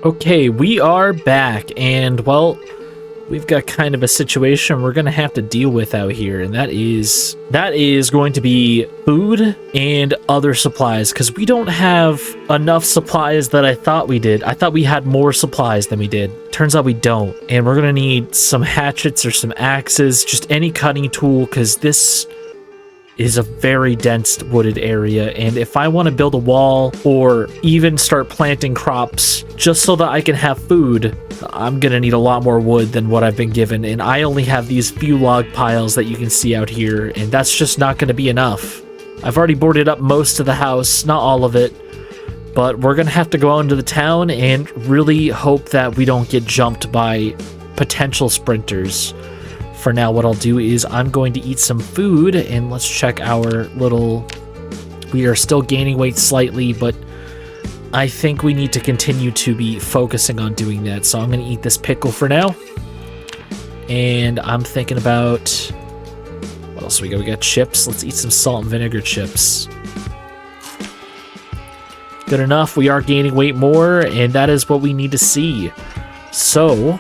Okay, we are back, and well, we've got kind of a situation we're gonna have to deal with out here, and that is going to be food and other supplies, because we don't have enough supplies that I thought we did. I thought we had more supplies than we did. Turns out we don't, and we're gonna need some hatchets or some axes, just any cutting tool, because this is a very dense wooded area, and if I want to build a wall or even start planting crops just so that I can have food, I'm gonna need a lot more wood than what I've been given, and I only have these few log piles that you can see out here, and that's just not gonna be enough. I've already boarded up most of the house, not all of it, but we're gonna have to go out into the town and really hope that we don't get jumped by potential sprinters. For now, what I'll do is I'm going to eat some food, and let's check our little... We are still gaining weight slightly, but I think we need to continue to be focusing on doing that. So I'm going to eat this pickle for now. And I'm thinking about... What else we got? We got chips. Let's eat some salt and vinegar chips. Good enough. We are gaining weight more, and that is what we need to see. So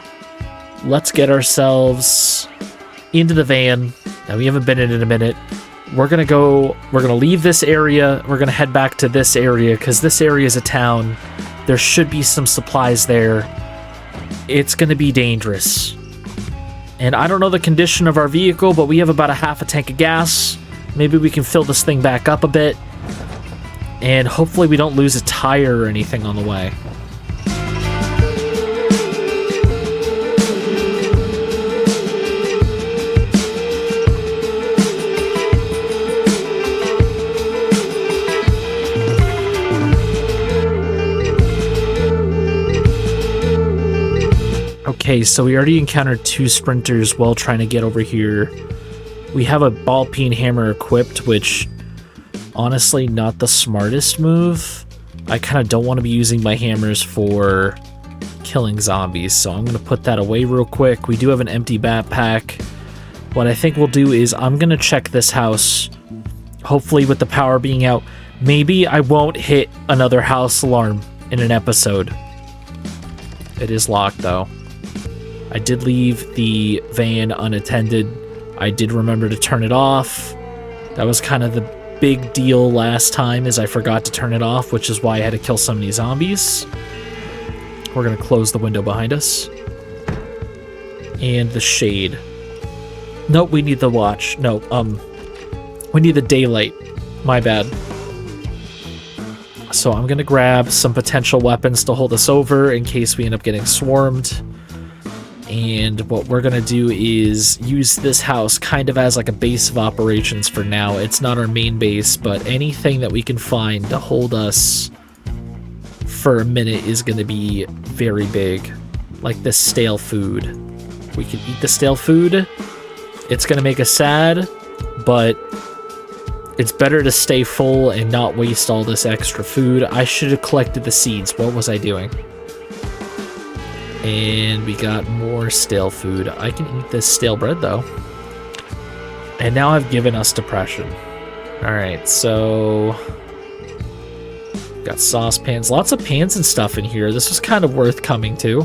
let's get ourselves into the van. Now, we haven't been in it a minute. We're gonna leave this area. We're gonna head back to this area, because this area is a town. There should be some supplies there. It's gonna be dangerous. And I don't know the condition of our vehicle, but we have about a half a tank of gas. Maybe we can fill this thing back up a bit. And hopefully we don't lose a tire or anything on the way. Okay, so we already encountered 2 sprinters while trying to get over here. We have a ball peen hammer equipped, which honestly not the smartest move. I kind of don't want to be using my hammers for killing zombies, so I'm going to put that away real quick. We do have an empty backpack. What I think we'll do is I'm going to check this house, hopefully with the power being out. Maybe I won't hit another house alarm in an episode. It is locked though. I did leave the van unattended. I did remember to turn it off. That was kind of the big deal last time, is I forgot to turn it off, which is why I had to kill so many zombies. We're gonna close the window behind us. And the shade. Nope, we need the watch. No, we need the daylight. My bad. So I'm gonna grab some potential weapons to hold us over in case we end up getting swarmed. And what we're gonna do is use this house kind of as like a base of operations for now. It's not our main base, but anything that we can find to hold us for a minute is gonna be very big. Like this stale food. We can eat the stale food. It's gonna make us sad, but it's better to stay full and not waste all this extra food. I should have collected the seeds. What was I doing? And we got more stale food. I can eat this stale bread though. And now I've given us depression. Alright, so got saucepans. Lots of pans and stuff in here. This was kind of worth coming to.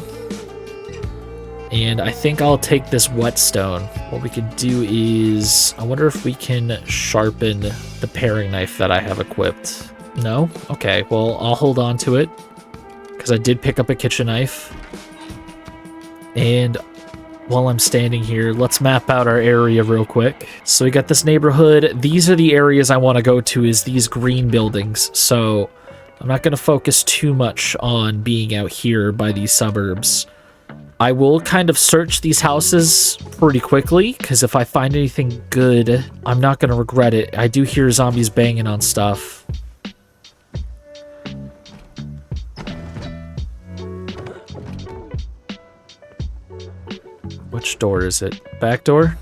And I think I'll take this whetstone. What we could do is... I wonder if we can sharpen the paring knife that I have equipped. No? Okay, well, I'll hold on to it, because I did pick up a kitchen knife. And while I'm standing here, let's map out our area real quick. So we got this neighborhood. These are the areas I want to go to, is these green buildings. So I'm not going to focus too much on being out here by these suburbs. I will kind of search these houses pretty quickly, because if I find anything good, I'm not going to regret it. I do hear zombies banging on stuff. Which door is it? Back door?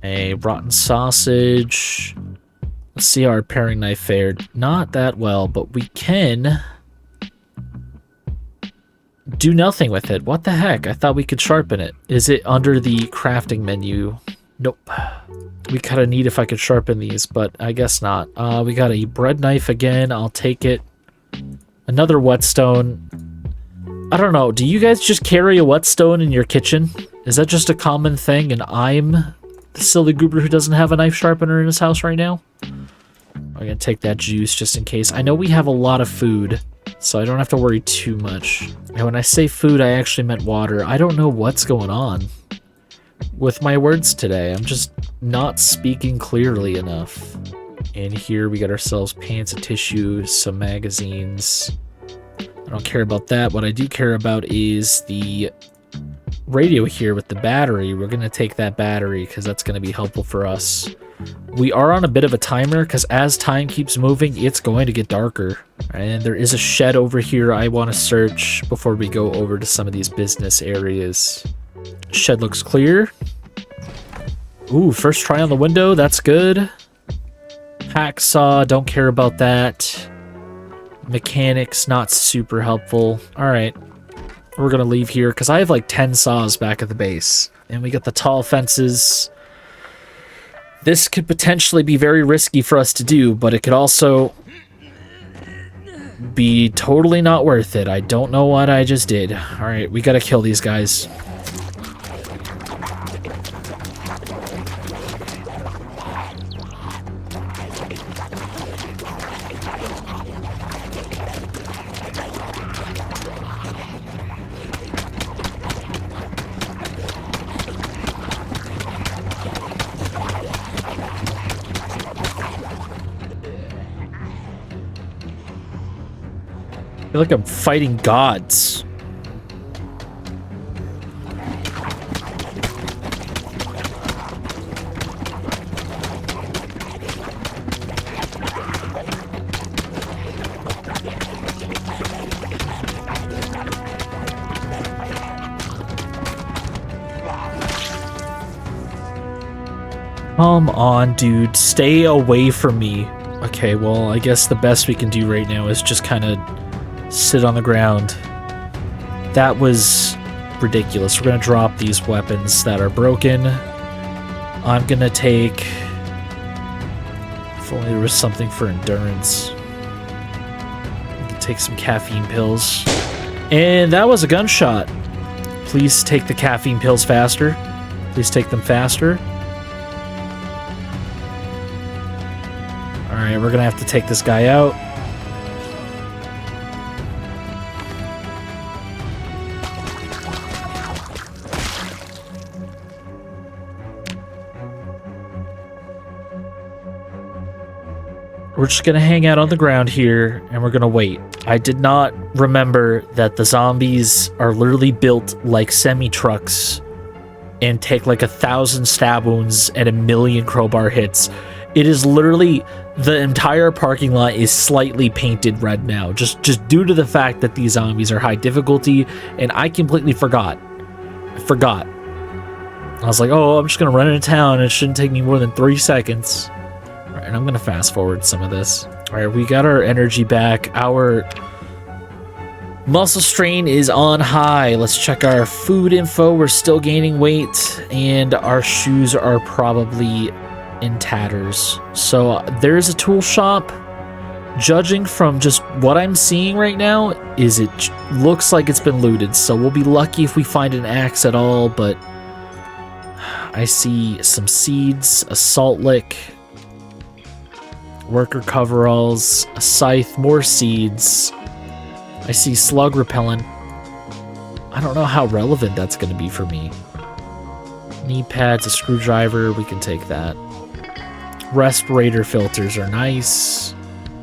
A rotten sausage. Let's see how our paring knife fared. Not that well, but we can do nothing with it. What the heck? I thought we could sharpen it. Is it under the crafting menu? Nope. We kind of need if I could sharpen these, but I guess not. We got a bread knife again. I'll take it. Another whetstone. I don't know. Do you guys just carry a whetstone in your kitchen? Is that just a common thing and I'm the silly goober who doesn't have a knife sharpener in his house right now? I'm gonna take that juice just in case. I know we have a lot of food, so I don't have to worry too much. And when I say food, I actually meant water. I don't know what's going on with my words today. I'm just not speaking clearly enough. And here we got ourselves pants of tissue, some magazines. I don't care about that. What I do care about is the radio here with the battery. We're going to take that battery because that's going to be helpful for us. We are on a bit of a timer because as time keeps moving, it's going to get darker. And there is a shed over here I want to search before we go over to some of these business areas. Shed looks clear. Ooh, first try on the window. That's good. Hacksaw, don't care about that. Mechanics, not super helpful. All right. We're going to leave here because I have like 10 saws back at the base. And we got the tall fences. This could potentially be very risky for us to do, but it could also be totally not worth it. I don't know what I just did. All right, we got to kill these guys. I feel like I'm fighting gods. Come on, dude. Stay away from me. Okay, well, I guess the best we can do right now is just kind of sit on the ground. That was ridiculous. We're gonna drop these weapons that are broken. I'm gonna take... If only there was something for endurance. I could take some caffeine pills. And that was a gunshot. Please take the caffeine pills faster. Please take them faster. Alright, we're gonna have to take this guy out. We're just gonna hang out on the ground here, and we're gonna wait. I did not remember that the zombies are literally built like semi-trucks and take like 1,000 stab wounds and 1,000,000 crowbar hits. It is literally, the entire parking lot is slightly painted red now, just due to the fact that these zombies are high difficulty, and I completely forgot. I was like, oh, I'm just gonna run into town, it shouldn't take me more than 3 seconds. Alright, and I'm gonna fast forward some of this. Alright, we got our energy back. Our muscle strain is on high. Let's check our food info. We're still gaining weight, and our shoes are probably in tatters. So there's a tool shop. Judging from just what I'm seeing right now, is it looks like it's been looted. So we'll be lucky if we find an axe at all, but I see some seeds, a salt lick, worker coveralls, a scythe, more seeds. I see slug repellent. I don't know how relevant that's going to be for me. Knee pads, a screwdriver, we can take that. Respirator filters are nice.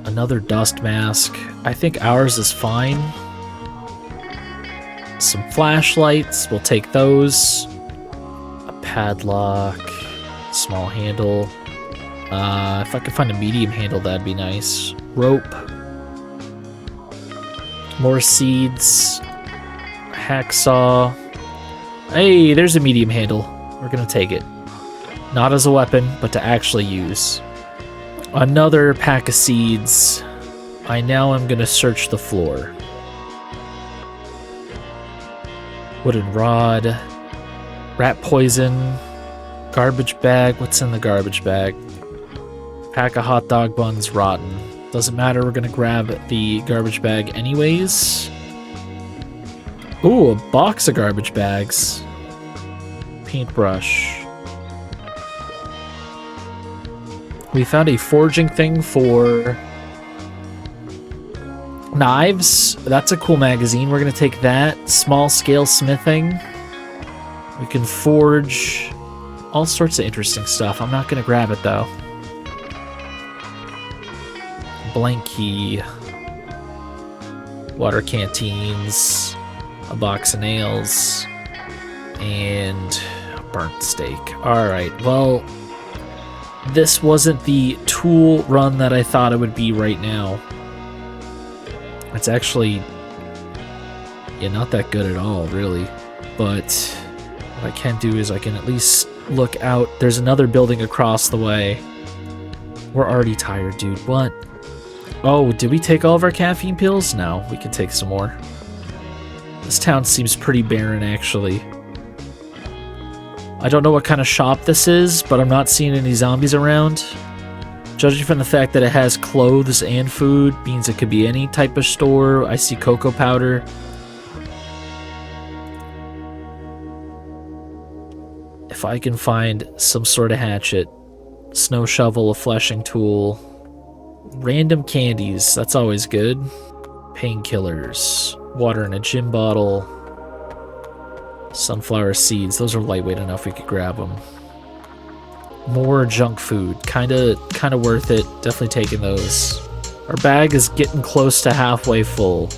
Another dust mask. I think ours is fine. Some flashlights, we'll take those. A padlock, small handle. If I could find a medium handle, that'd be nice. Rope. More seeds. Hacksaw. Hey, there's a medium handle. We're gonna take it. Not as a weapon, but to actually use. Another pack of seeds. I now am gonna search the floor. Wooden rod. Rat poison. Garbage bag. What's in the garbage bag? Pack of hot dog buns, rotten. Doesn't matter, we're gonna grab the garbage bag anyways. Ooh, a box of garbage bags. Paintbrush. We found a forging thing for knives. That's a cool magazine. We're gonna take that. Small scale smithing. We can forge all sorts of interesting stuff. I'm not gonna grab it though. Blank key. Water canteens. A box of nails. And a burnt steak. Alright, well, this wasn't the tool run that I thought it would be right now. It's actually, yeah, not that good at all, really. But what I can do is I can at least look out. There's another building across the way. We're already tired, dude. What? Oh, did we take all of our caffeine pills? No, we can take some more. This town seems pretty barren, actually. I don't know what kind of shop this is, but I'm not seeing any zombies around. Judging from the fact that it has clothes and food, means it could be any type of store. I see cocoa powder. If I can find some sort of hatchet, snow shovel, a fleshing tool, random candies, that's always good. Painkillers, water in a gin bottle, sunflower seeds, those are lightweight enough we could grab them. More junk food, kinda worth it, definitely taking those. Our bag is getting close to halfway full.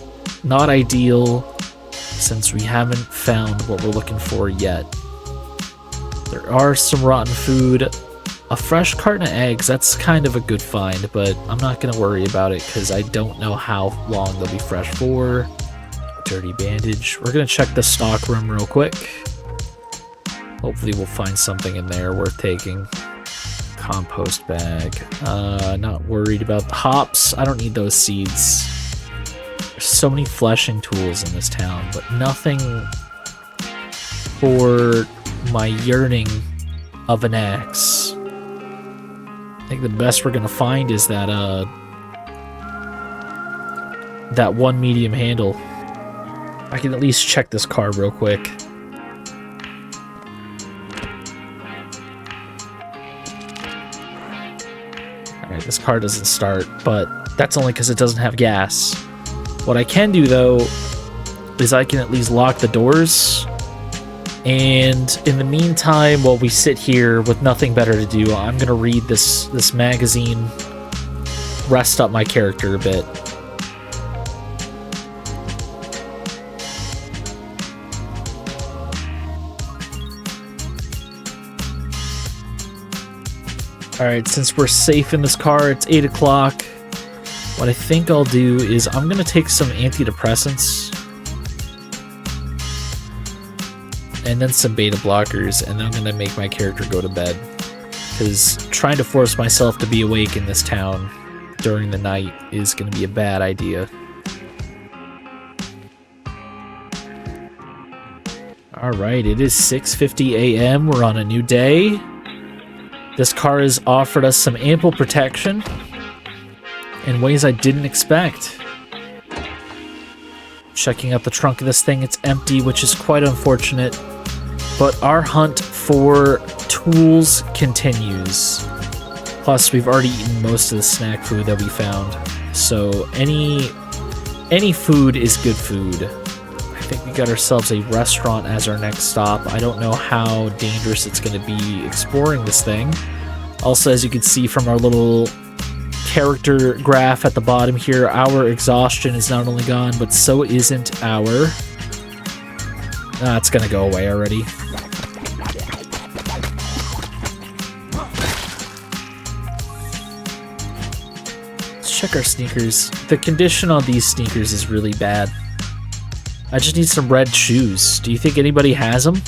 Not ideal, since we haven't found what we're looking for yet. There are some rotten food. A fresh carton of eggs, that's kind of a good find, but I'm not going to worry about it because I don't know how long they'll be fresh for. Dirty bandage. We're going to check the stock room real quick. Hopefully we'll find something in there worth taking. Compost bag. Not worried about the hops. I don't need those seeds. There's so many fleshing tools in this town, but nothing for my yearning of an axe. I think the best we're gonna find is that that one medium handle. I can at least check this car real quick. Alright, this car doesn't start, but that's only because it doesn't have gas. What I can do though is I can at least lock the doors. And in the meantime, while we sit here with nothing better to do, I'm gonna read this magazine, rest up my character a bit. Alright, since we're safe in this car, it's 8 o'clock. What I think I'll do is I'm gonna take some antidepressants. And then some beta blockers, and then I'm gonna make my character go to bed. Because trying to force myself to be awake in this town during the night is gonna be a bad idea. Alright, it is 6:50 a.m. We're on a new day. This car has offered us some ample protection in ways I didn't expect. Checking out the trunk of this thing, it's empty, which is quite unfortunate. But our hunt for tools continues. Plus, we've already eaten most of the snack food that we found. So any food is good food. I think we got ourselves a restaurant as our next stop. I don't know how dangerous it's going to be exploring this thing. Also, as you can see from our little character graph at the bottom here, our exhaustion is not only gone, but so isn't our... it's gonna go away already. Let's check our sneakers. The condition on these sneakers is really bad. I just need some red shoes. Do you think anybody has them?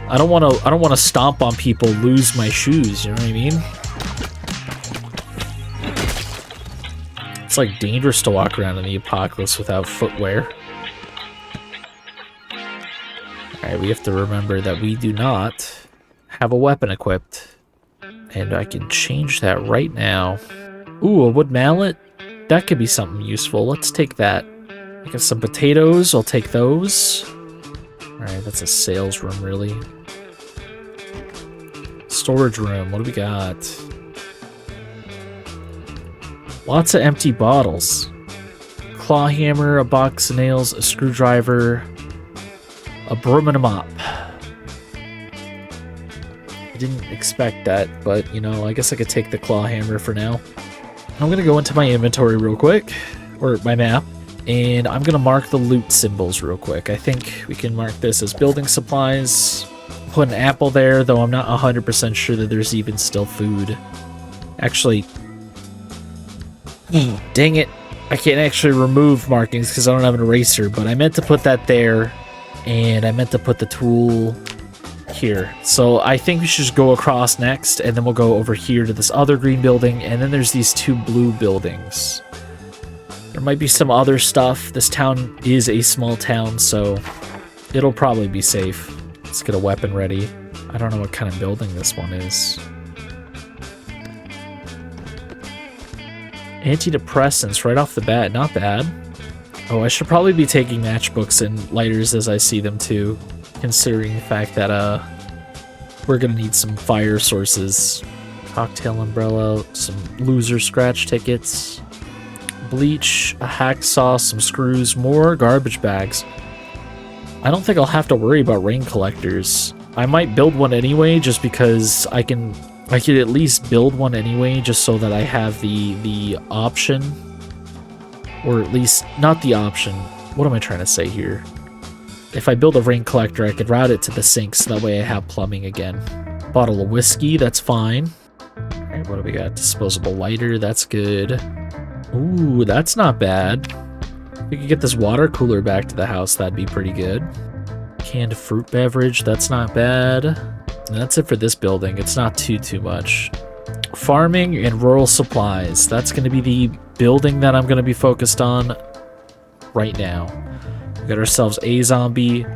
I don't want to stomp on people, lose my shoes, you know what I mean? It's like dangerous to walk around in the apocalypse without footwear. Alright, we have to remember that we do not have a weapon equipped. And I can change that right now. Ooh, a wood mallet? That could be something useful. Let's take that. I got some potatoes. I'll take those. Alright, that's a sales room, really. Storage room. What do we got? Lots of empty bottles. Claw hammer, a box of nails, a screwdriver, a broom and a mop. I didn't expect that, but, you know, I guess I could take the claw hammer for now. I'm gonna go into my inventory real quick, or my map, and I'm gonna mark the loot symbols real quick. I think we can mark this as building supplies. Put an apple there, though I'm not 100% sure that there's even still food. Actually, dang it. I can't actually remove markings because I don't have an eraser, but I meant to put that there, and I meant to put the tool here. So I think we should just go across next, and then we'll go over here to this other green building, and then there's these two blue buildings. There might be some other stuff. This town is a small town, so it'll probably be safe. Let's get a weapon ready. I don't know what kind of building this one is. Antidepressants right off the bat, not bad. Oh, I should probably be taking matchbooks and lighters as I see them too, considering the fact that we're gonna need some fire sources. Cocktail umbrella, some loser scratch tickets, bleach, a hacksaw, some screws, more garbage bags. I don't think I'll have to worry about rain collectors. I might build one anyway, just because I could at least build one anyway, just so that I have the option. Or at least, not the option. What am I trying to say here? If I build a rain collector, I could route it to the sink, so that way I have plumbing again. Bottle of whiskey, that's fine. Alright, what do we got? Disposable lighter, that's good. Ooh, that's not bad. If we could get this water cooler back to the house, that'd be pretty good. Canned fruit beverage, that's not bad. And that's it for this building. It's not too much. Farming and rural supplies. That's going to be the building that I'm going to be focused on right now. We got ourselves a zombie.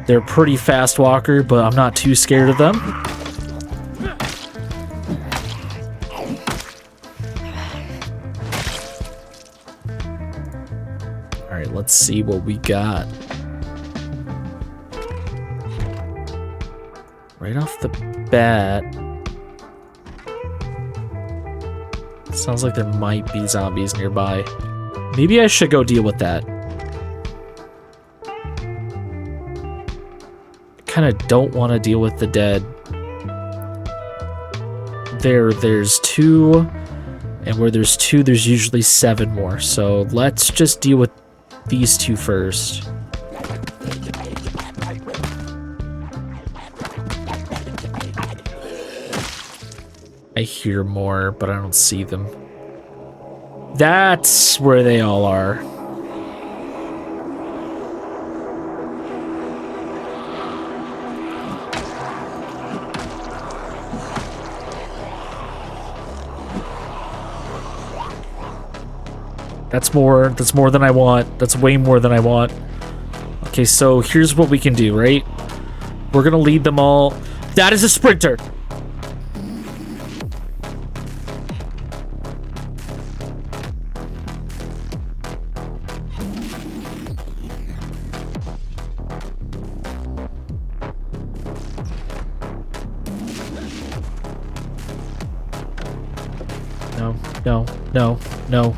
They're a pretty fast walker, but I'm not too scared of them. Alright, let's see what we got. Right off the bat, sounds like there might be zombies nearby. Maybe I should go deal with that. I kind of don't want to deal with the dead. There's two, and where there's two, there's usually 7 more. So let's just deal with these two first. I hear more, but I don't see them. That's where they all are. That's more than I want. That's way more than I want. Okay, so here's what we can do, right? We're gonna lead them all. That is a sprinter! No.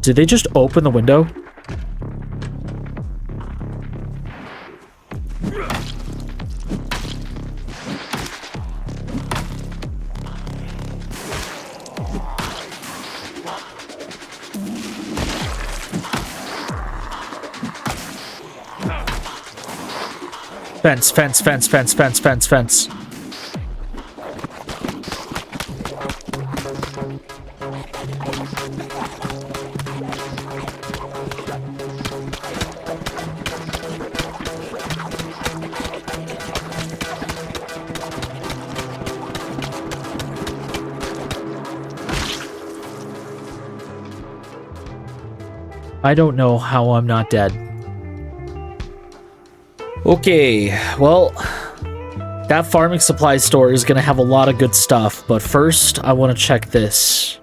Did they just open the window? Fence. I don't know how I'm not dead. Okay, well, that farming supply store is gonna have a lot of good stuff, but first I want to check this.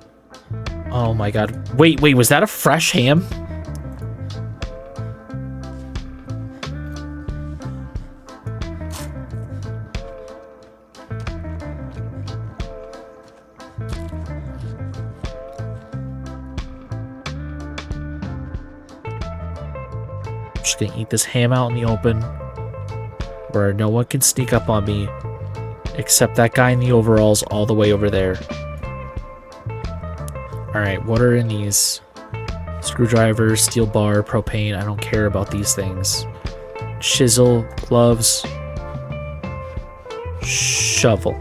Oh my god. Wait, was that a fresh ham? I'm just gonna eat this ham out in the open, where no one can sneak up on me, except that guy in the overalls all the way over there. Alright, what are in these? Screwdriver, steel bar, propane, I don't care about these things. Chisel, gloves, shovel.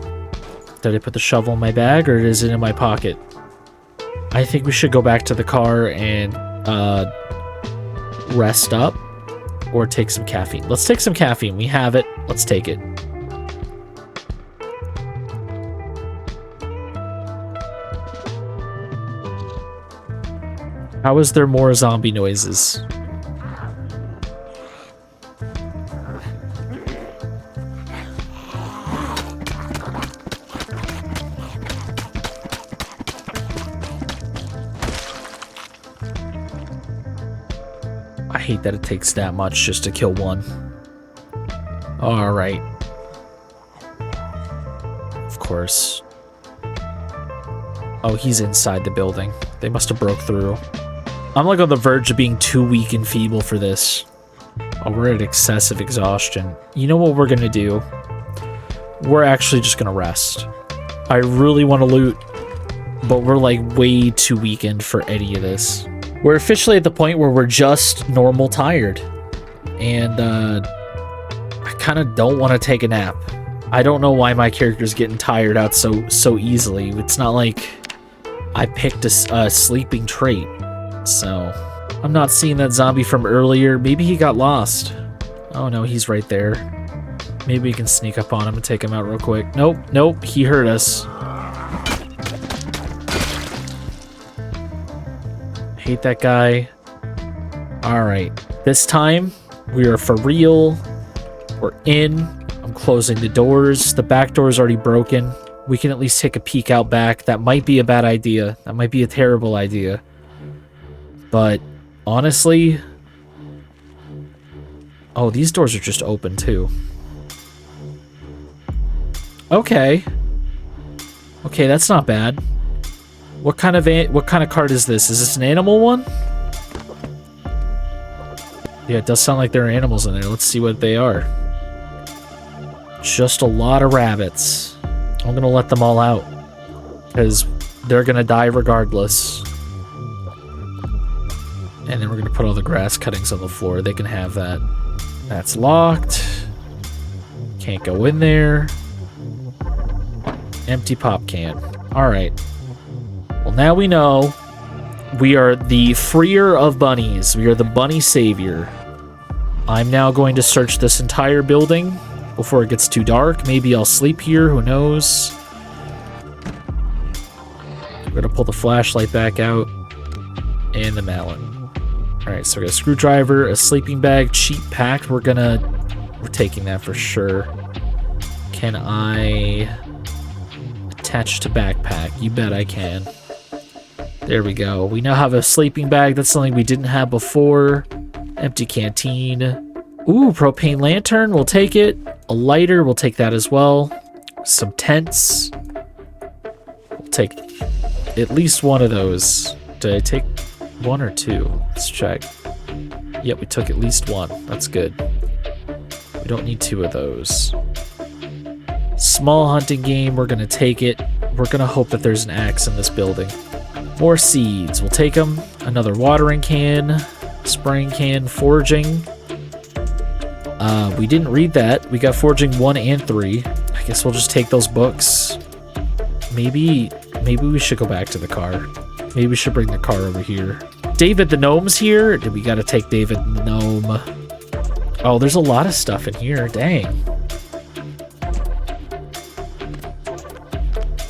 Did I put the shovel in my bag, or is it in my pocket? I think we should go back to the car and rest up, or take some caffeine. Let's take some caffeine. We have it. Let's take it. How is there more zombie noises? I hate that it takes that much just to kill one. All right. Of course. Oh, he's inside the building. They must have broke through. I'm like on the verge of being too weak and feeble for this. Oh, we're at excessive exhaustion. You know what we're gonna do? We're actually just gonna rest. I really want to loot, but we're like way too weakened for any of this. We're officially at the point where we're just normal tired. And I kind of don't want to take a nap. I don't know why my character's getting tired out so easily. It's not like I picked a sleeping trait. So, I'm not seeing that zombie from earlier. Maybe he got lost. Oh no, he's right there. Maybe we can sneak up on him and take him out real quick. Nope, he heard us. Hate that guy. Alright, this time, we are for real. We're in. I'm closing the doors. The back door is already broken. We can at least take a peek out back. That might be a bad idea. That might be a terrible idea. But honestly, oh, these doors are just open too. Okay, that's not bad. What kind of cart is this? Is this an animal one? Yeah, it does sound like there are animals in there. Let's see what they are. Just a lot of rabbits. I'm gonna let them all out because they're gonna die regardless. And then we're gonna put all the grass cuttings on the floor. They can have that. That's locked. Can't go in there. Empty pop can. Alright. Well, now we know we are the freer of bunnies. We are the bunny savior. I'm now going to search this entire building before it gets too dark. Maybe I'll sleep here. Who knows? We're gonna pull the flashlight back out. And the mallet. Alright, so we got a screwdriver, a sleeping bag, cheap pack. We're taking that for sure. Can I attach to backpack? You bet I can. There we go. We now have a sleeping bag. That's something we didn't have before. Empty canteen. Ooh, propane lantern. We'll take it. A lighter. We'll take that as well. Some tents. We'll take at least one of those. Did I take one or two? Let's check. Yep, we took at least one. That's good. We don't need two of those. Small hunting game. We're going to take it. We're going to hope that there's an axe in this building. More seeds. We'll take them. Another watering can. Spraying can. Foraging. We didn't read that. We got foraging 1 and 3. I guess we'll just take those books. Maybe we should go back to the car. Maybe we should bring the car over here. David the Gnome's here. We gotta take David the Gnome. Oh, there's a lot of stuff in here. Dang.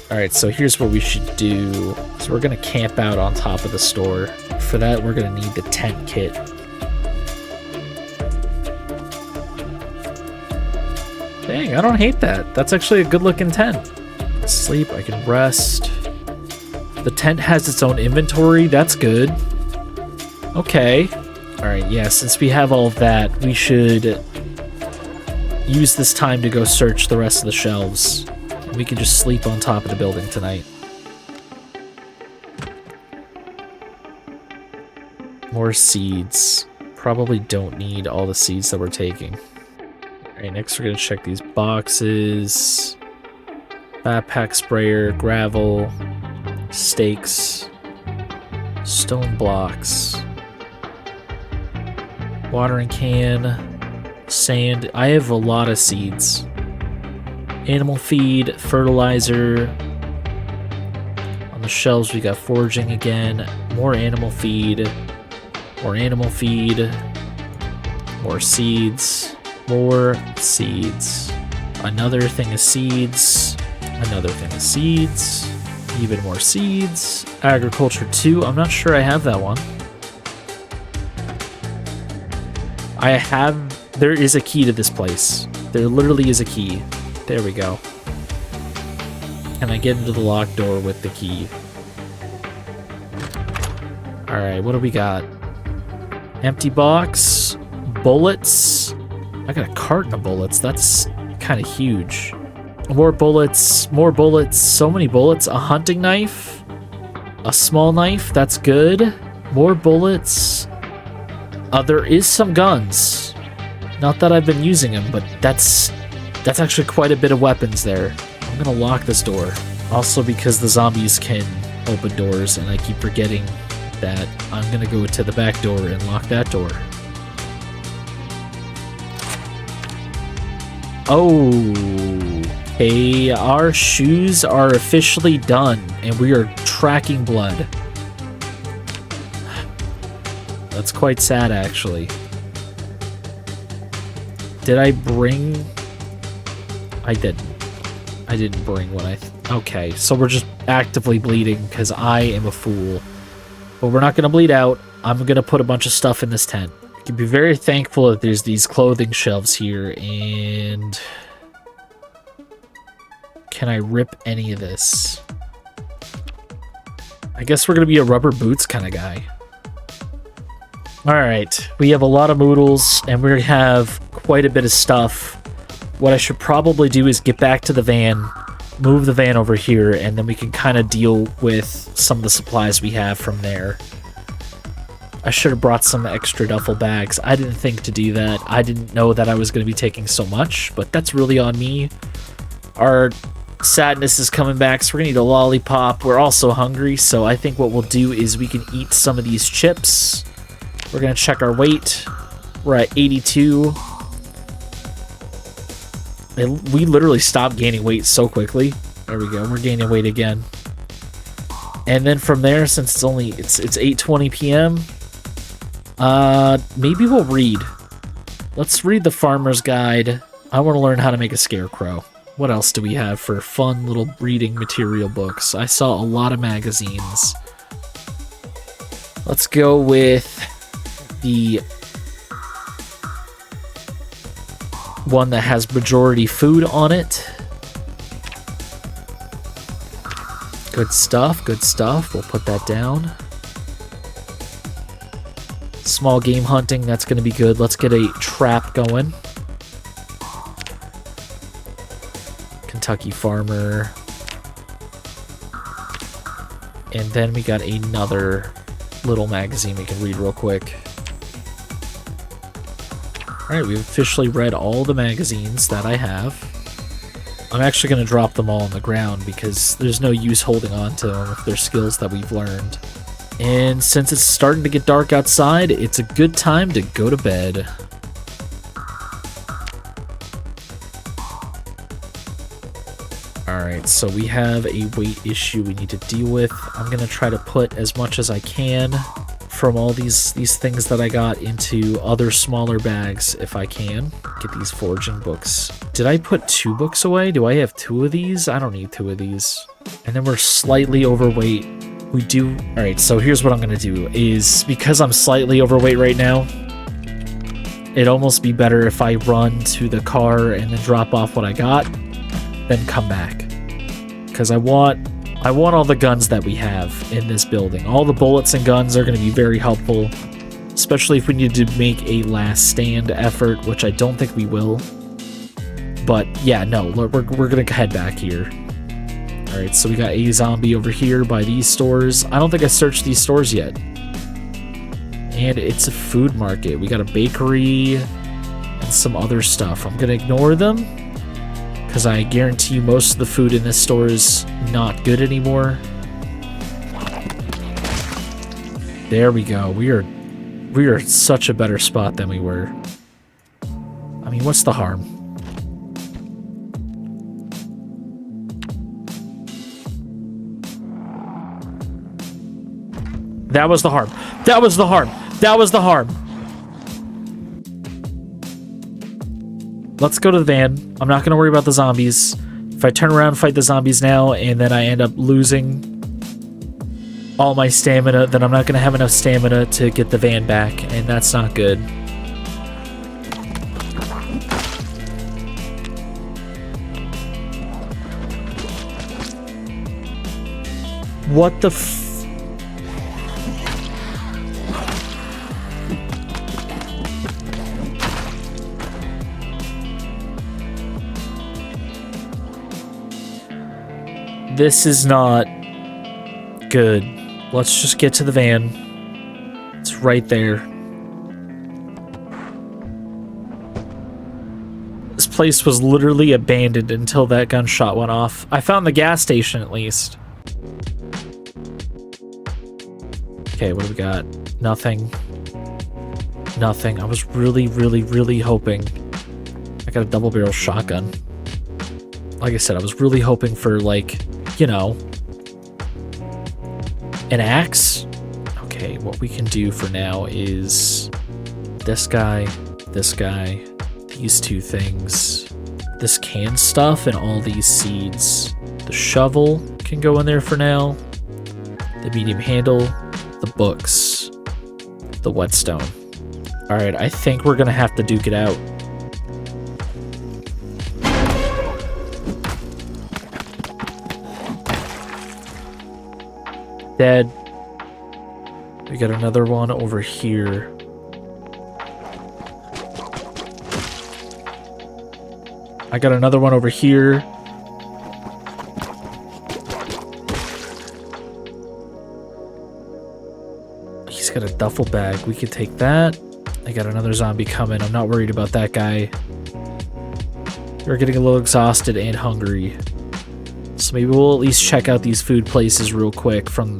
Alright, so here's what we should do. So we're gonna camp out on top of the store. For that, we're gonna need the tent kit. Dang, I don't hate that. That's actually a good looking tent. Sleep, I can rest. The tent has its own inventory, that's good. Okay. Alright, yeah, since we have all of that, we should use this time to go search the rest of the shelves. We can just sleep on top of the building tonight. More seeds. Probably don't need all the seeds that we're taking. Alright, next we're gonna check these boxes. Backpack sprayer, gravel, stakes, stone blocks, watering can, sand. I have a lot of seeds. Animal feed, fertilizer. On the shelves we got foraging again. More animal feed. More animal feed. More seeds. More seeds. Another thing of seeds. Another thing of seeds. Even more seeds. Agriculture 2. I'm not sure I have that one. There is a key to this place. There literally is a key. There we go. And I get into the locked door with the key. Alright, what do we got? Empty box. Bullets. I got a carton of bullets. That's kind of huge. More bullets. More bullets. So many bullets. A hunting knife. A small knife. That's good. More bullets. There is some guns. Not that I've been using them, but that's actually quite a bit of weapons there. I'm gonna lock this door. Also because the zombies can open doors, and I keep forgetting that I'm gonna go to the back door and lock that door. Oh, hey, our shoes are officially done, and we are tracking blood. That's quite sad, actually. Did I bring... I didn't. I didn't bring what I... Okay, so we're just actively bleeding because I am a fool. But we're not going to bleed out. I'm going to put a bunch of stuff in this tent. You can be very thankful that there's these clothing shelves here, and... Can I rip any of this? I guess we're going to be a rubber boots kind of guy. Alright, we have a lot of moodles, and we have quite a bit of stuff. What I should probably do is get back to the van, move the van over here, and then we can kind of deal with some of the supplies we have from there. I should have brought some extra duffel bags. I didn't think to do that. I didn't know that I was going to be taking so much, but that's really on me. Our sadness is coming back, so we're going to need a lollipop. We're also hungry, so I think what we'll do is we can eat some of these chips. We're going to check our weight. We're at 82. We literally stopped gaining weight so quickly. There we go. We're gaining weight again. And then from there, since it's 8:20 p.m., maybe we'll read. Let's read the Farmer's Guide. I want to learn how to make a scarecrow. What else do we have for fun little reading material books? I saw a lot of magazines. Let's go with the one that has majority food on it. Good stuff, good stuff. We'll put that down. Small game hunting, that's going to be good. Let's get a trap going. Kentucky Farmer. And then we got another little magazine we can read real quick. Alright, we've officially read all the magazines that I have. I'm actually going to drop them all on the ground because there's no use holding on to them if they're skills that we've learned. And since it's starting to get dark outside, it's a good time to go to bed. Alright, so we have a weight issue we need to deal with. I'm going to try to put as much as I can from all these things that I got into other smaller bags if I can. Get these foraging books. Did I put 2 books away? Do I have 2 of these? I don't need 2 of these. And then we're slightly overweight. We do... Alright, so here's what I'm gonna do, is because I'm slightly overweight right now, it'd almost be better if I run to the car and then drop off what I got, then come back. Because I want all the guns that we have in this building. All the bullets and guns are gonna be very helpful, especially if we need to make a last stand effort, which I don't think we will. But yeah, no, we're gonna head back here. Alright, so we got a zombie over here by these stores. I don't think I searched these stores yet. And it's a food market. We got a bakery and some other stuff. I'm gonna ignore them, because I guarantee you most of the food in this store is not good anymore. There we go. We are such a better spot than we were. I mean, what's the harm? That was the harm. That was the harm. That was the harm. Let's go to the van. I'm not going to worry about the zombies. If I turn around and fight the zombies now and then I end up losing all my stamina, then I'm not going to have enough stamina to get the van back, and that's not good. What the f... This is not good. Let's just get to the van. It's right there. This place was literally abandoned until that gunshot went off. I found the gas station at least. Okay, what do we got? Nothing. Nothing. I was really hoping. I got a double barrel shotgun. Like I said, I was really hoping for, like, you know, an axe. Okay, what we can do for now is this guy, these two things, this canned stuff, and all these seeds. The shovel can go in there for now. The medium handle, the books, the whetstone. All right, I think we're gonna have to duke it out. Dead. We got another one over here. I got another one over here. He's got a duffel bag. We could take that. I got another zombie coming. I'm not worried about that guy. We're getting a little exhausted and hungry. So maybe we'll at least check out these food places real quick from...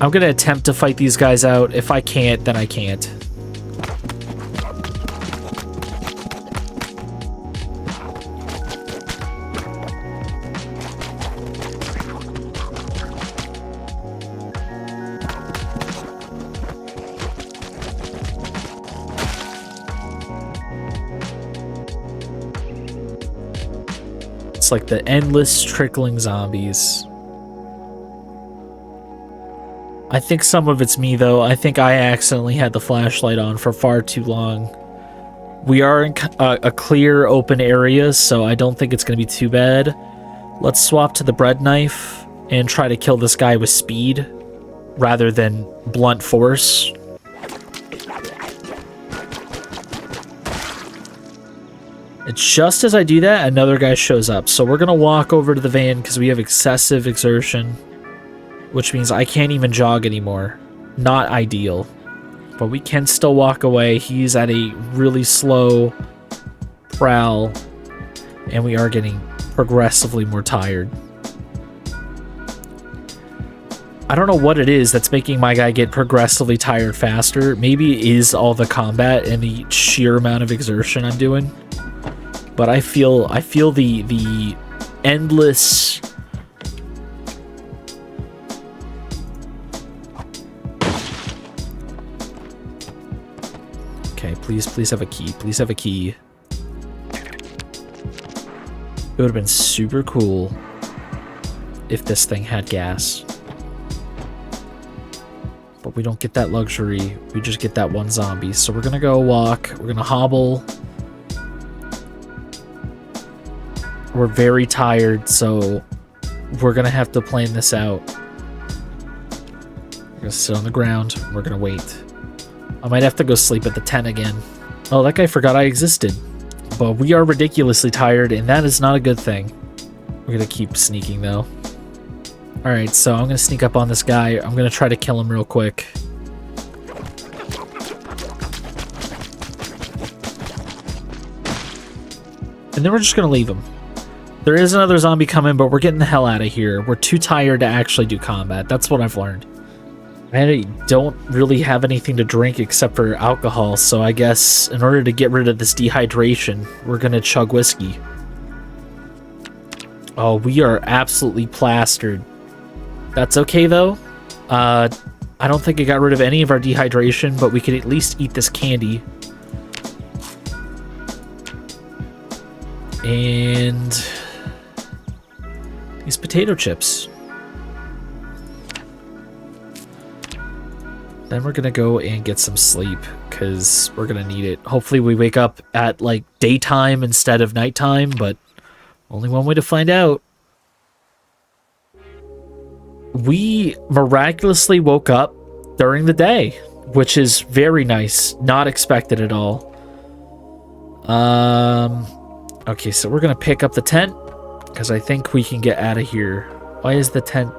I'm gonna attempt to fight these guys out. If I can't, then I can't. It's like the endless trickling zombies. I think some of it's me, though. I think I accidentally had the flashlight on for far too long. We are in a clear, open area, so I don't think it's going to be too bad. Let's swap to the bread knife and try to kill this guy with speed rather than blunt force. And just as I do that, another guy shows up. So we're going to walk over to the van because we have excessive exertion, which means I can't even jog anymore. Not ideal. But we can still walk away. He's at a really slow prowl, and we are getting progressively more tired. I don't know what it is that's making my guy get progressively tired faster. Maybe it is all the combat and the sheer amount of exertion I'm doing. But I feel the endless... Okay, please have a key. Please have a key. It would have been super cool if this thing had gas. But we don't get that luxury. We just get that one zombie. So we're gonna go walk. We're gonna hobble. We're very tired, so we're gonna have to plan this out. We're gonna sit on the ground. We're gonna wait. I might have to go sleep at the tent again. Oh, that guy forgot I existed. But we are ridiculously tired, and that is not a good thing. We're gonna keep sneaking, though. Alright, so I'm gonna sneak up on this guy. I'm gonna try to kill him real quick. And then we're just gonna leave him. There is another zombie coming, but we're getting the hell out of here. We're too tired to actually do combat. That's what I've learned. I don't really have anything to drink except for alcohol, so I guess in order to get rid of this dehydration, we're gonna chug whiskey. Oh, we are absolutely plastered. That's okay, though. I don't think it got rid of any of our dehydration, but we could at least eat this candy. And these potato chips. Then we're gonna go and get some sleep, because we're gonna need it. Hopefully we wake up at, like, daytime instead of nighttime, but only one way to find out. We miraculously woke up during the day, which is very nice. Not expected at all. Okay, so we're gonna pick up the tent, because I think we can get out of here. Why is the tent...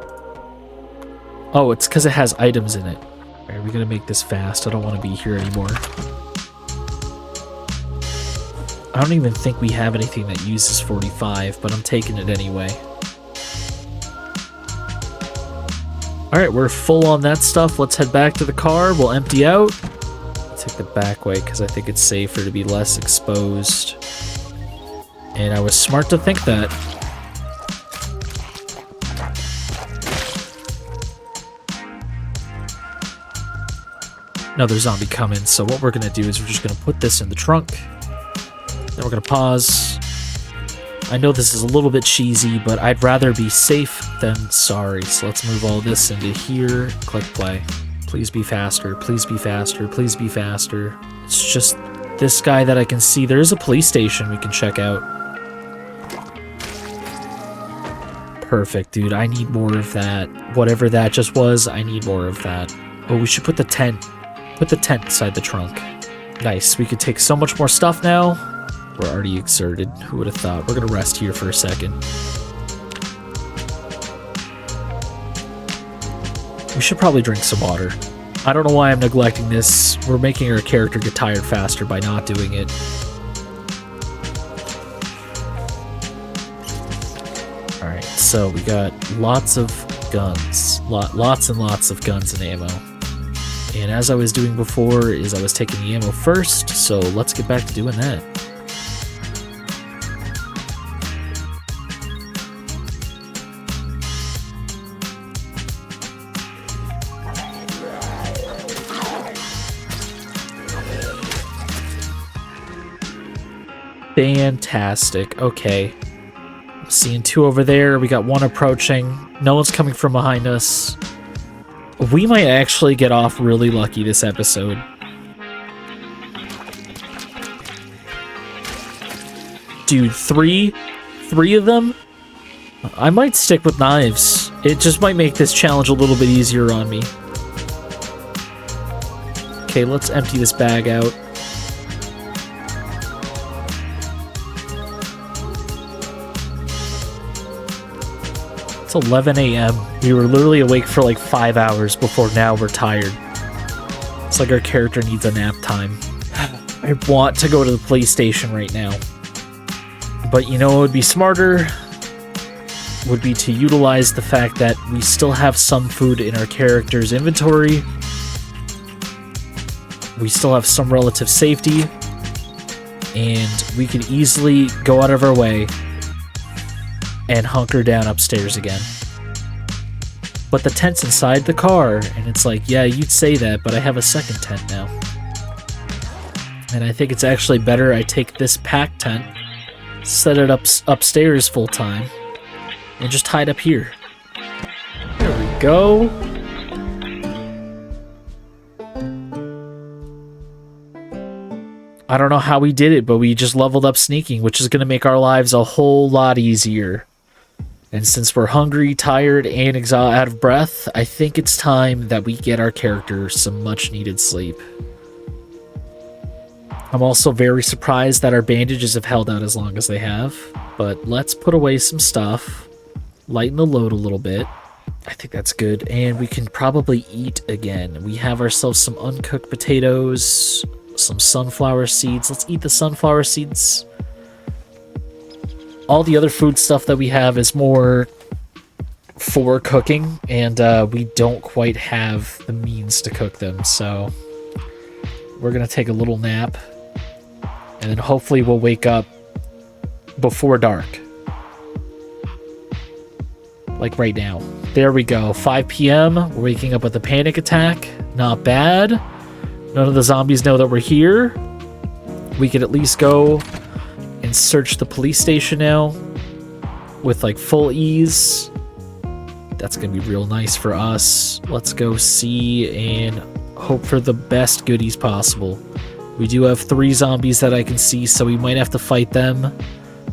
Oh, it's because it has items in it. Alright, we're gonna make this fast. I don't want to be here anymore. I don't even think we have anything that uses 45, but I'm taking it anyway. Alright, we're full on that stuff. Let's head back to the car. We'll empty out. Take the back way, because I think it's safer to be less exposed. And I was smart to think that. Another zombie coming, so what we're going to do is we're just going to put this in the trunk. Then we're going to pause. I know this is a little bit cheesy, but I'd rather be safe than sorry. So let's move all this into here. Click play. Please be faster. Please be faster. Please be faster. It's just this guy that I can see. There is a police station we can check out. Perfect, dude. I need more of that. Whatever that just was, I need more of that. Oh, we should put the tent inside the trunk. Nice. We could take so much more stuff now. We're already exerted. Who would have thought? We're gonna rest here for a second. We should probably drink some water. I don't know why I'm neglecting this. We're making our character get tired faster by not doing it. Alright, so we got lots of guns. Lots and lots of guns and ammo. And as I was doing before, is I was taking the ammo first, so let's get back to doing that. Fantastic. Okay. I'm seeing two over there. We got one approaching. No one's coming from behind us. We might actually get off really lucky this episode. Dude, three of them? I might stick with knives. It just might make this challenge a little bit easier on me. Okay, let's empty this bag out. It's 11 a.m. We were literally awake for like 5 hours before now we're tired. It's like our character needs a nap time. I want to go to the police station right now. But you know what would be smarter? Would be to utilize the fact that we still have some food in our character's inventory. We still have some relative safety. And we could easily go out of our way and hunker down upstairs again. But the tent's inside the car, and it's like, yeah, you'd say that, but I have a second tent now. And I think it's actually better I take this pack tent set it up upstairs full time, and just hide up here. There we go. I don't know how we did it, but we just leveled up sneaking, which is going to make our lives a whole lot easier. And since we're hungry, tired, and out of breath, I think it's time that we get our character some much-needed sleep. I'm also very surprised that our bandages have held out as long as they have, but let's put away some stuff, lighten the load a little bit. I think that's good, and we can probably eat again. We have ourselves some uncooked potatoes, some sunflower seeds. Let's eat the sunflower seeds. All the other food stuff that we have is more for cooking, and we don't quite have the means to cook them, so we're gonna take a little nap, and then hopefully we'll wake up before dark, like right now. There we go, 5 p.m. We're waking up with a panic attack. Not bad. None of the zombies know that we're here. We could at least go and search the police station now with like full ease. That's gonna be real nice for us. Let's go see and hope for the best goodies possible. We do have 3 zombies that I can see, so we might have to fight them,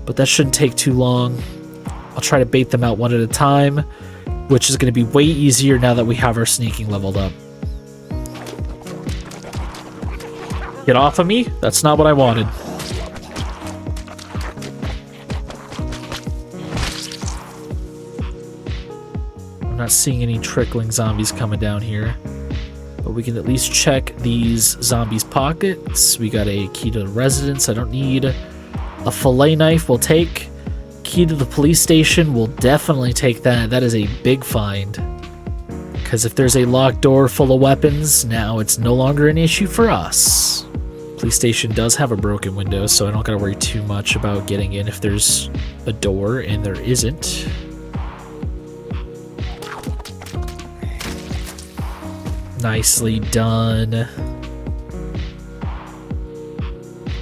but that shouldn't take too long. I'll try to bait them out one at a time, which is gonna be way easier now that we have our sneaking leveled up. Get off of me? That's not what I wanted. I'm not seeing any trickling zombies coming down here, but we can at least check these zombies' pockets. We got a key to the residence. I don't need a fillet knife. We'll take key to the police station. We'll definitely take that. That is a big find, because if there's a locked door full of weapons, now it's no longer an issue for us. Police station does have a broken window, so I don't gotta worry too much about getting in if there's a door, and there isn't. Nicely done.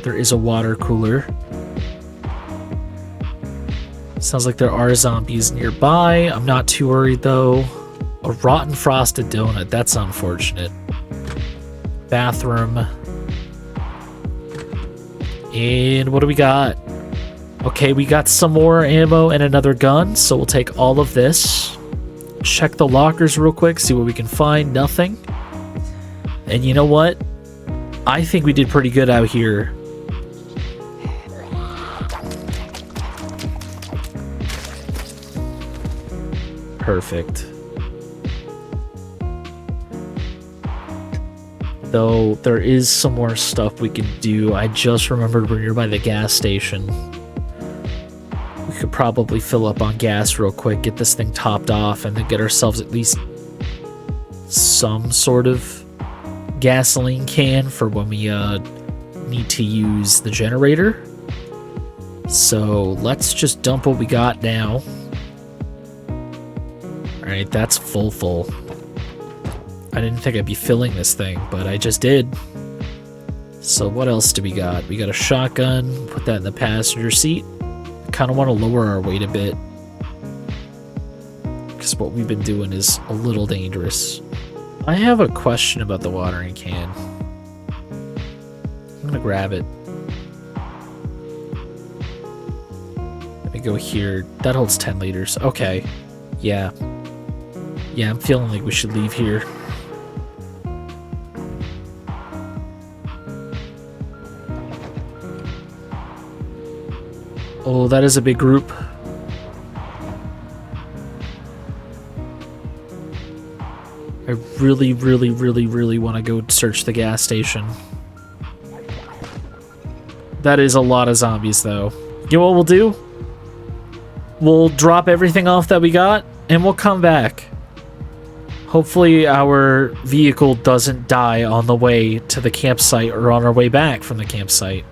There is a water cooler. Sounds like there are zombies nearby. I'm not too worried though. A rotten frosted donut, that's unfortunate. Bathroom. And what do we got? Okay, we got some more ammo and another gun, so we'll take all of this. Check the lockers real quick, see what we can find. Nothing. And you know what? I think we did pretty good out here. Perfect. Though there is some more stuff we can do. I just remembered we're nearby the gas station. We could probably fill up on gas real quick, get this thing topped off, and then get ourselves at least some sort of gasoline can for when we need to use the generator. So let's just dump what we got now. Alright, that's full. I didn't think I'd be filling this thing, but I just did. So what else do we got? We got a shotgun, put that in the passenger seat. I kind of want to lower our weight a bit, because what we've been doing is a little dangerous. I have a question about the watering can. I'm gonna grab it. Let me go here. That holds 10 liters. Okay. Yeah, I'm feeling like we should leave here. Oh, that is a big group. I really want to go search the gas station. That is a lot of zombies, though. You know what we'll do? We'll drop everything off that we got, and we'll come back. Hopefully our vehicle doesn't die on the way to the campsite or on our way back from the campsite.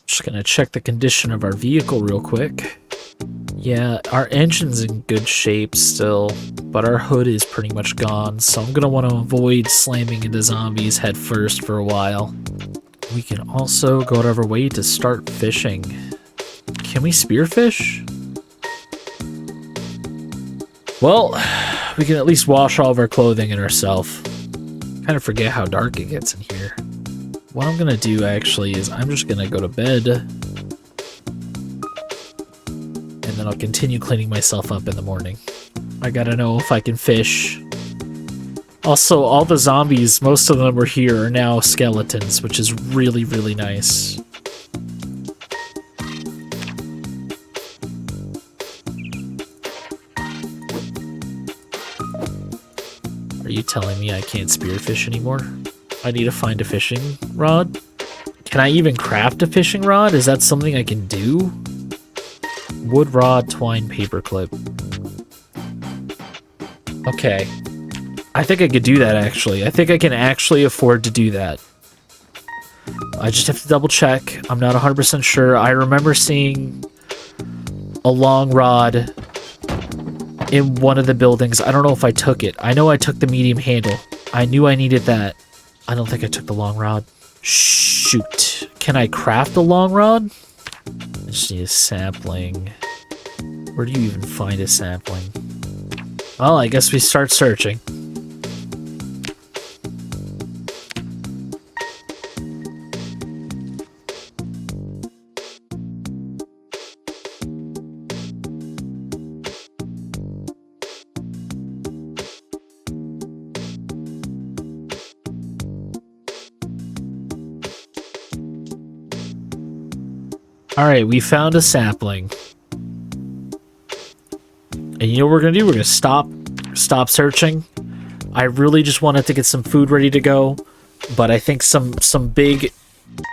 Just gonna check the condition of our vehicle real quick. Yeah, our engine's in good shape still, but our hood is pretty much gone, so I'm gonna want to avoid slamming into zombies head first for a while. We can also go out of our way to start fishing. Can we spearfish? Well, we can at least wash all of our clothing and ourselves. Kind of forget how dark it gets in here. What I'm gonna do actually is I'm just gonna go to bed, and then I'll continue cleaning myself up in the morning. I gotta know if I can fish. Also, all the zombies, most of them were here, are now skeletons, which is really, really nice. Are you telling me I can't spearfish anymore? I need to find a fishing rod? Can I even craft a fishing rod? Is that something I can do? Wood rod, twine, paperclip. Okay. I think I could do that, actually. I think I can actually afford to do that. I just have to double check. I'm not 100% sure. I remember seeing a long rod in one of the buildings. I don't know if I took it. I know I took the medium handle. I knew I needed that. I don't think I took the long rod. Shoot. Can I craft a long rod? I just need a sapling. Where do you even find a sapling? Well, I guess we start searching. Alright, we found a sapling. And you know what we're gonna do? We're gonna stop searching. I really just wanted to get some food ready to go, but I think some big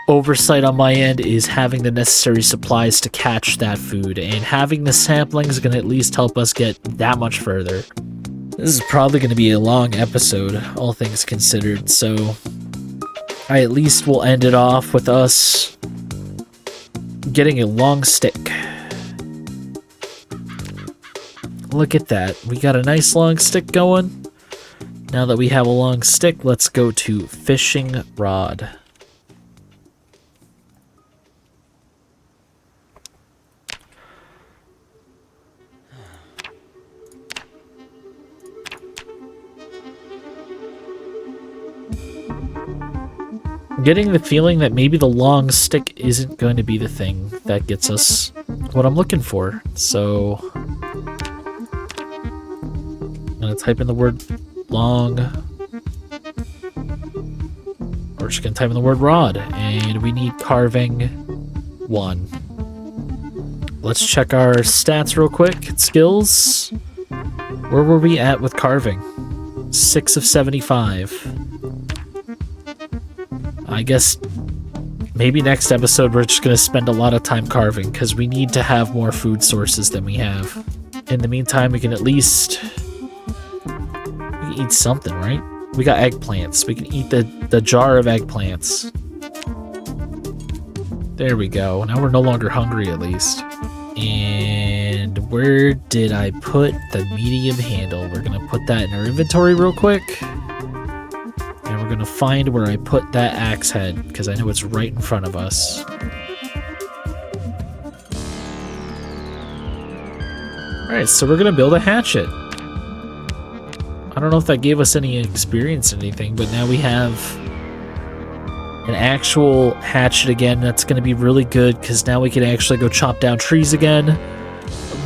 oversight on my end is having the necessary supplies to catch that food, and having the sapling is gonna at least help us get that much further. This is probably gonna be a long episode, all things considered, so I at least will end it off with us getting a long stick. Look at that. We got a nice long stick going. Now that we have a long stick, let's go to fishing rod. I'm getting the feeling that maybe the long stick isn't going to be the thing that gets us what I'm looking for. So I'm going to type in the word long. We're just going to type in the word rod, and we need carving 1. Let's check our stats real quick. Skills. Where were we at with carving? 6 of 75. I guess maybe next episode we're just going to spend a lot of time carving, because we need to have more food sources than we have. In the meantime, we can at least eat something, right? We got eggplants. We can eat the jar of eggplants. There we go. Now we're no longer hungry, at least. And where did I put the medium handle? We're going to put that in our inventory real quick. And we're going to find where I put that axe head, because I know it's right in front of us. Alright, so we're going to build a hatchet. I don't know if that gave us any experience or anything, but now we have an actual hatchet again. That's going to be really good, because now we can actually go chop down trees again.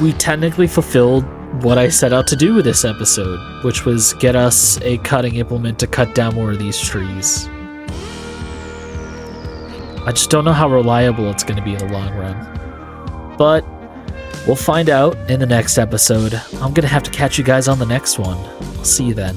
We technically fulfilled what I set out to do with this episode, which was get us a cutting implement to cut down more of these trees. I just don't know how reliable it's going to be in the long run. But we'll find out in the next episode. I'm going to have to catch you guys on the next one. I'll see you then.